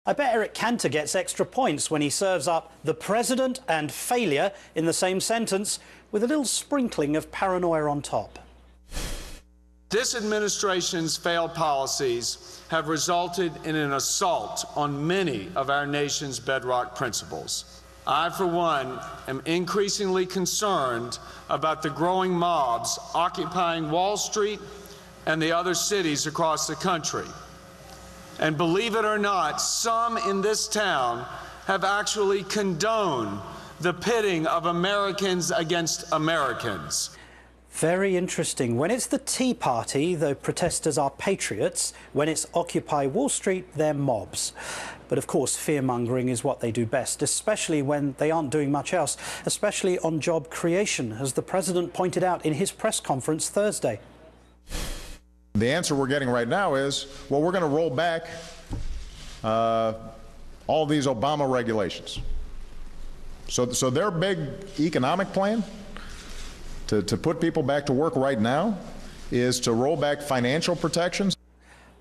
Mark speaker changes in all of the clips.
Speaker 1: I bet Eric Cantor gets extra points when he serves up the president and failure in the same sentence with a little sprinkling of paranoia on top.
Speaker 2: This administration's failed policies have resulted in an assault on many of our nation's bedrock principles. I, for one, am increasingly concerned about the growing mobs occupying Wall Street and the other cities across the country. And believe it or not, some in this town have actually condoned the pitting of Americans against Americans.
Speaker 1: Very interesting. When it's the Tea Party, the protesters are patriots. When it's Occupy Wall Street, they're mobs. But of course, fear-mongering is what they do best, especially when they aren't doing much else, especially on job creation, as the president pointed out in his press conference Thursday.
Speaker 3: The answer we're getting right now is, well, we're going to roll back all these Obama regulations. So their big economic plan to put people back to work right now is to roll back financial protections.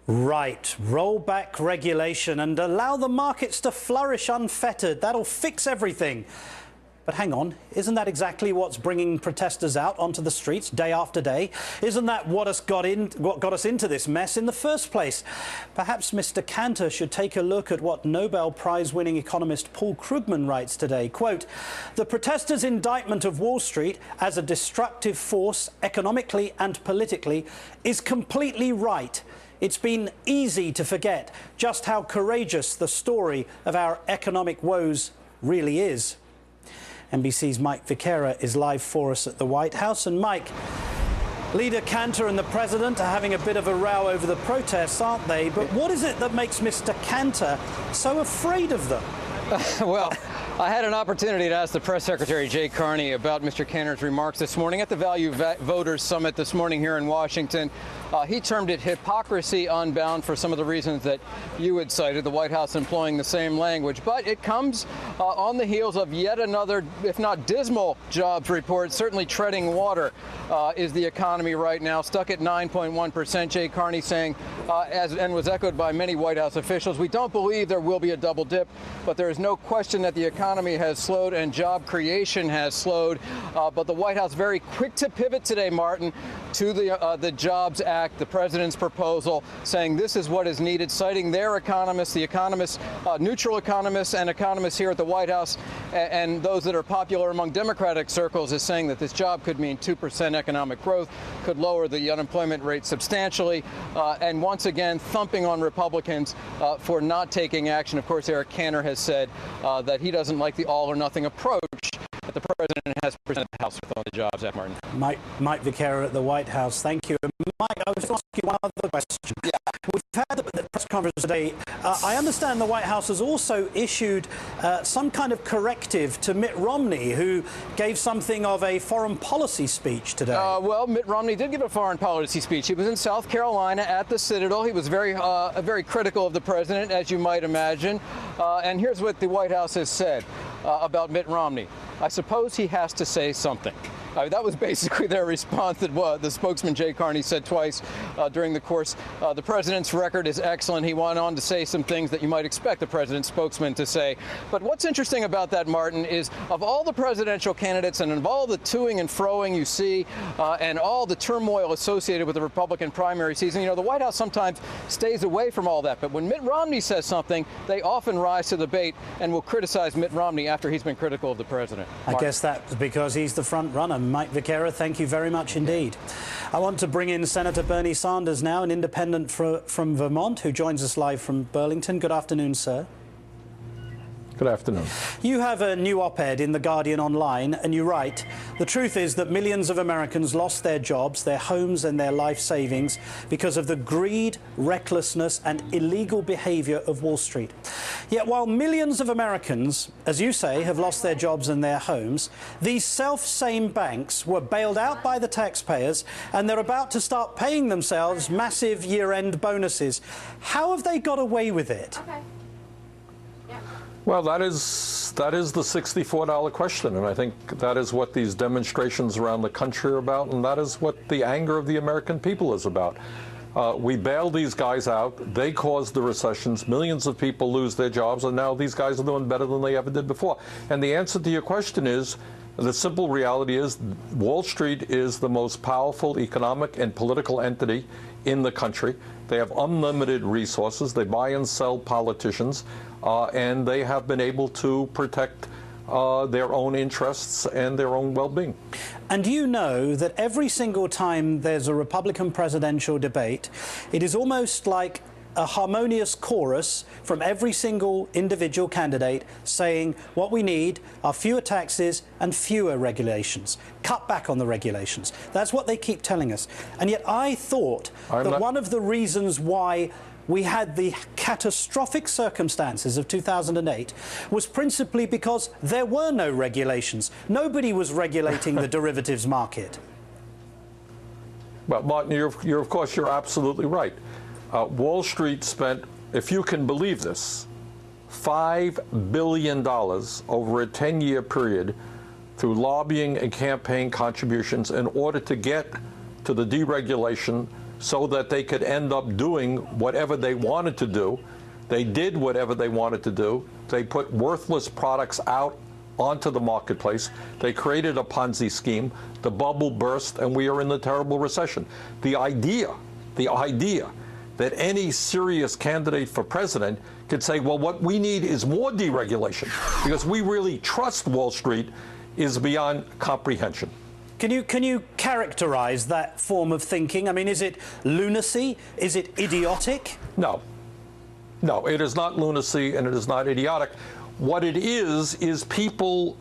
Speaker 1: Right, roll back regulation and allow the markets to flourish unfettered. That'll fix everything. But hang on, isn't that exactly what's bringing protesters out onto the streets day after day? Isn't that what got us into this mess in the first place? Perhaps Mr. Cantor should take a look at what Nobel Prize-winning economist Paul Krugman writes today. Quote, "The protesters' indictment of Wall Street as a destructive force economically and politically is completely right. It's been easy to forget just how courageous the story of our economic woes really is." NBC's Mike Viqueira is live for us at the White House. And Mike, Leader Cantor and the president are having a bit of a row over the protests, aren't they? But what is it that makes Mr. Cantor so afraid of them?
Speaker 4: Well, I had an opportunity to ask the press secretary, Jay Carney, about Mr. Cantor's remarks this morning at the Value Voters Summit this morning here in Washington. He termed it hypocrisy unbound for some of the reasons that you had cited, the White House employing the same language. But it comes on the heels of yet another, if not dismal, jobs report. Certainly treading water is the economy right now, stuck at 9.1%. Jay Carney saying, and was echoed by many White House officials, we don't believe there will be a double dip, but there is no question that the economy has slowed and job creation has slowed. But the White House very quick to pivot today, Martin, to the Jobs Act, the president's proposal, saying this is what is needed, citing their economists, the economists, neutral economists and economists here at the White House, and those that are popular among Democratic circles, is saying that this job could mean 2% economic growth, could lower the unemployment rate substantially, and once again thumping on Republicans for not taking action. Of course, Eric Cantor has said that he doesn't like the all-or-nothing approach that the president has presented the House with on the Jobs Act, Martin.
Speaker 1: Mike Viqueira at the White House, thank you. Mike, I was going to ask you one other question. Yeah. We've had the press conference today. I understand the White House has also issued some kind of corrective to Mitt Romney, who gave something of a foreign policy speech today.
Speaker 4: Well, Mitt Romney did give a foreign policy speech. He was in South Carolina at the Citadel. He was very critical of the president, as you might imagine. And here's what the White House has said about Mitt Romney. I suppose he has to say something. That was basically their response. That the spokesman, Jay Carney, said twice during the course. The president's record is excellent. He went on to say some things that you might expect the president's spokesman to say. But what's interesting about that, Martin, is of all the presidential candidates and of all the toing and froing you see and all the turmoil associated with the Republican primary season, you know, the White House sometimes stays away from all that. But when Mitt Romney says something, they often rise to the bait and will criticize Mitt Romney after he's been critical of the president.
Speaker 1: I guess that's because he's the front runner. Mike Viqueira, thank you very much indeed. I want to bring in Senator Bernie Sanders now, an independent from Vermont, who joins us live from Burlington. Good afternoon, sir.
Speaker 5: Good afternoon.
Speaker 1: You have a new op-ed in The Guardian Online, and you write, the truth is that millions of Americans lost their jobs, their homes and their life savings because of the greed, recklessness and illegal behavior of Wall Street. Yet while millions of Americans, as you say, have lost their jobs and their homes, these self-same banks were bailed out by the taxpayers and they're about to start paying themselves massive year-end bonuses. How have they got away with it?
Speaker 6: Okay.
Speaker 5: Well, that is the $64 question, and I think that is what these demonstrations around the country are about, and that is what the anger of the American people is about. We bailed these guys out. They caused the recessions. Millions of people lose their jobs, and now these guys are doing better than they ever did before. And the answer to your question is, the simple reality is, Wall Street is the most powerful economic and political entity in the country. They have unlimited resources. They buy and sell politicians, and they have been able to protect their own interests and their own well-being.
Speaker 1: And you know that every single time there's a Republican presidential debate, it is almost like a harmonious chorus from every single individual candidate saying what we need are fewer taxes and fewer regulations. Cut back on the regulations. That's what they keep telling us. And yet I thought that one of the reasons why we had the catastrophic circumstances of 2008 was principally because there were no regulations. Nobody was regulating the derivatives market.
Speaker 5: Well, Martin, of course, you're absolutely right. Wall Street spent, if you can believe this, $5 billion over a 10-year period through lobbying and campaign contributions in order to get to the deregulation so that they could end up doing whatever they wanted to do. They did whatever they wanted to do. They put worthless products out onto the marketplace. They created a Ponzi scheme. The bubble burst, and we are in the terrible recession. The idea that any serious candidate for president could say, well, what we need is more deregulation because we really trust Wall Street is beyond comprehension.
Speaker 1: Can you characterize that form of thinking? I mean, is it lunacy? Is it idiotic?
Speaker 5: No. No, it is not lunacy and it is not idiotic. What it is people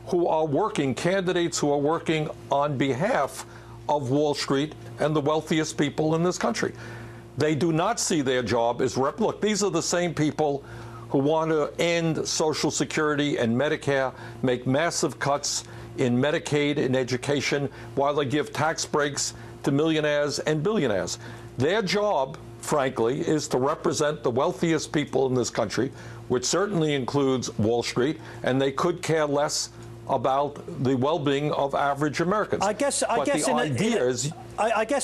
Speaker 5: who are working, candidates who are working on behalf of Wall Street and the wealthiest people in this country. They do not see their job as look, these are the same people who want to end Social Security and Medicare, make massive cuts in Medicaid and education, while they give tax breaks to millionaires and billionaires. Their job, frankly, is to represent the wealthiest people in this country, which certainly includes Wall Street, and they could care less about the well-being of average Americans. I guess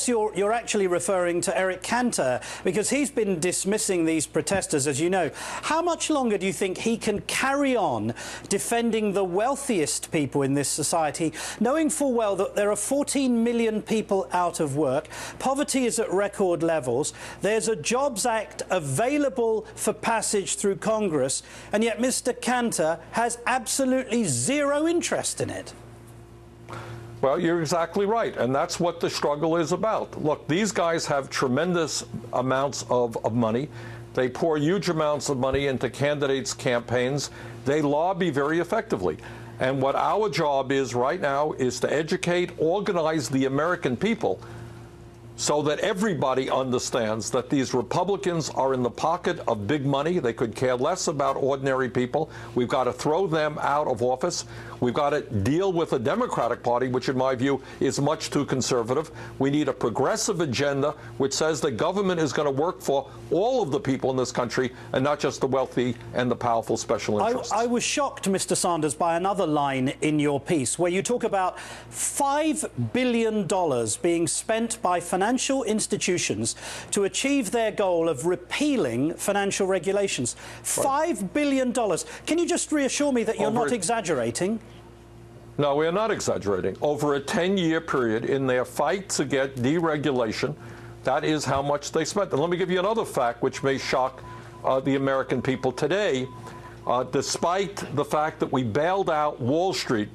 Speaker 1: you're actually referring to Eric Cantor, because he's been dismissing these protesters, as you know. How much longer do you think he can carry on defending the wealthiest people in this society, knowing full well that there are 14 million people out of work, poverty is at record levels, there's a Jobs Act available for passage through Congress, and yet Mr. Cantor has absolutely zero interest in it?
Speaker 5: Well, you're exactly right, and that's what the struggle is about. Look, these guys have tremendous amounts of money. They pour huge amounts of money into candidates' campaigns. They lobby very effectively. And what our job is right now is to educate, organize the American people so that everybody understands that these Republicans are in the pocket of big money. They could care less about ordinary people. We've got to throw them out of office. We've got to deal with the Democratic Party, which in my view is much too conservative. We need a progressive agenda which says the government is going to work for all of the people in this country and not just the wealthy and the powerful special interests.
Speaker 1: I was shocked, Mr. Sanders, by another line in your piece where you talk about $5 billion being spent by financial institutions to achieve their goal of repealing financial regulations. $5 billion. Can you just reassure me that you're not exaggerating?
Speaker 5: No, we are not exaggerating. Over a 10-year period, in their fight to get deregulation, that is how much they spent. And let me give you another fact which may shock the American people today. Despite the fact that we bailed out Wall Street,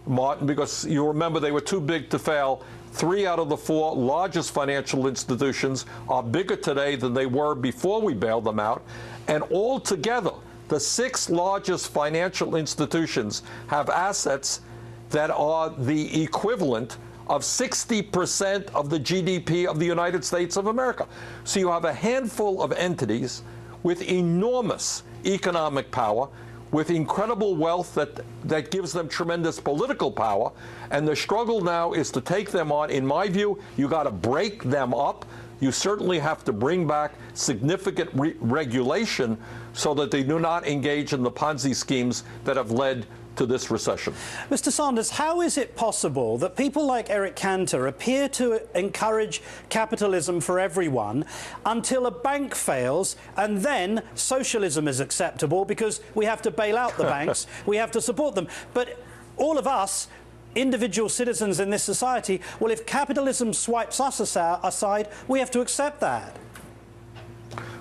Speaker 5: Martin, because you remember they were too big to fail, 3 out of the 4 largest financial institutions are bigger today than they were before we bailed them out. And altogether, the 6 largest financial institutions have assets that are the equivalent of 60% of the GDP of the United States of America. So you have a handful of entities with enormous economic power, with incredible wealth that gives them tremendous political power, and the struggle now is to take them on. In my view, you got to break them up. You certainly have to bring back significant regulation so that they do not engage in the Ponzi schemes that have led to this recession.
Speaker 1: Mr. Sanders, how is it possible that people like Eric Cantor appear to encourage capitalism for everyone until a bank fails, and then socialism is acceptable because we have to bail out the banks, we have to support them? But all of us, individual citizens in this society, well, if capitalism swipes us aside, we have to accept that.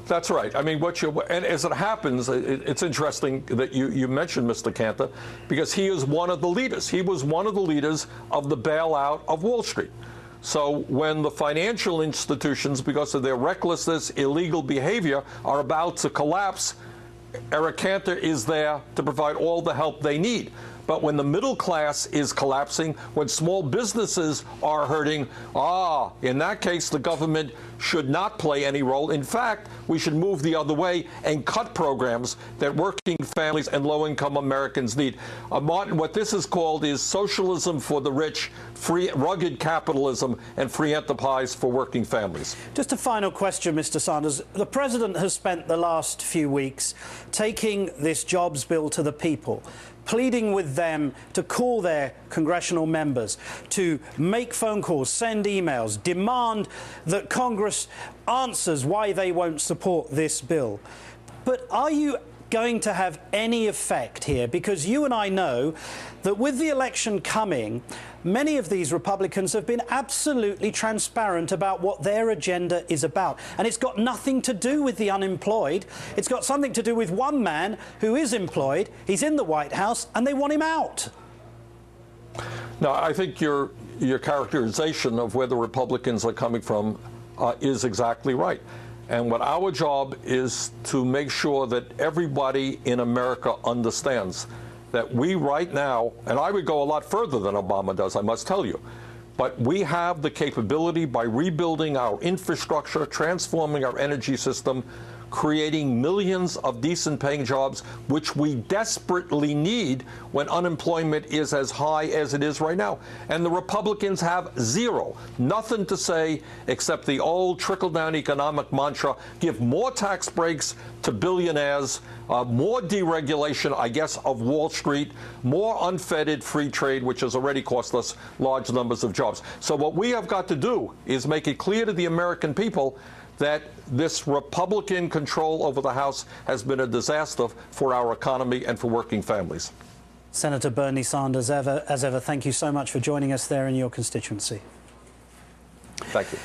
Speaker 5: That's right. I mean, and as it happens, it's interesting that you mentioned Mr. Cantor, because he is one of the leaders. He was one of the leaders of the bailout of Wall Street. So when the financial institutions, because of their recklessness, illegal behavior, are about to collapse, Eric Cantor is there to provide all the help they need. But when the middle class is collapsing, when small businesses are hurting, in that case, the government should not play any role. In fact, we should move the other way and cut programs that working families and low-income Americans need. Martin, what this is called is socialism for the rich, free, rugged capitalism, and free enterprise for working families.
Speaker 1: Just a final question, Mr. Sanders. The President has spent the last few weeks taking this jobs bill to the people, pleading with them to call their congressional members, to make phone calls, send emails, demand that Congress answers why they won't support this bill. But are you going to have any effect here? Because you and I know that with the election coming, many of these Republicans have been absolutely transparent about what their agenda is about. And it's got nothing to do with the unemployed. It's got something to do with one man who is employed, he's in the White House, and they want him out.
Speaker 5: Now, I think your characterization of where the Republicans are coming from is exactly right. And what our job is to make sure that everybody in America understands that we right now, and I would go a lot further than Obama does, I must tell you, but we have the capability by rebuilding our infrastructure, transforming our energy system, creating millions of decent paying jobs, which we desperately need when unemployment is as high as it is right now. And the Republicans have zero, nothing to say except the old trickle-down economic mantra: give more tax breaks to billionaires, more deregulation, I guess, of Wall Street, more unfettered free trade, which has already cost us large numbers of jobs. So what we have got to do is make it clear to the American people that this Republican control over the House has been a disaster for our economy and for working families.
Speaker 1: Senator Bernie Sanders, as ever, thank you so much for joining us there in your constituency.
Speaker 5: Thank you.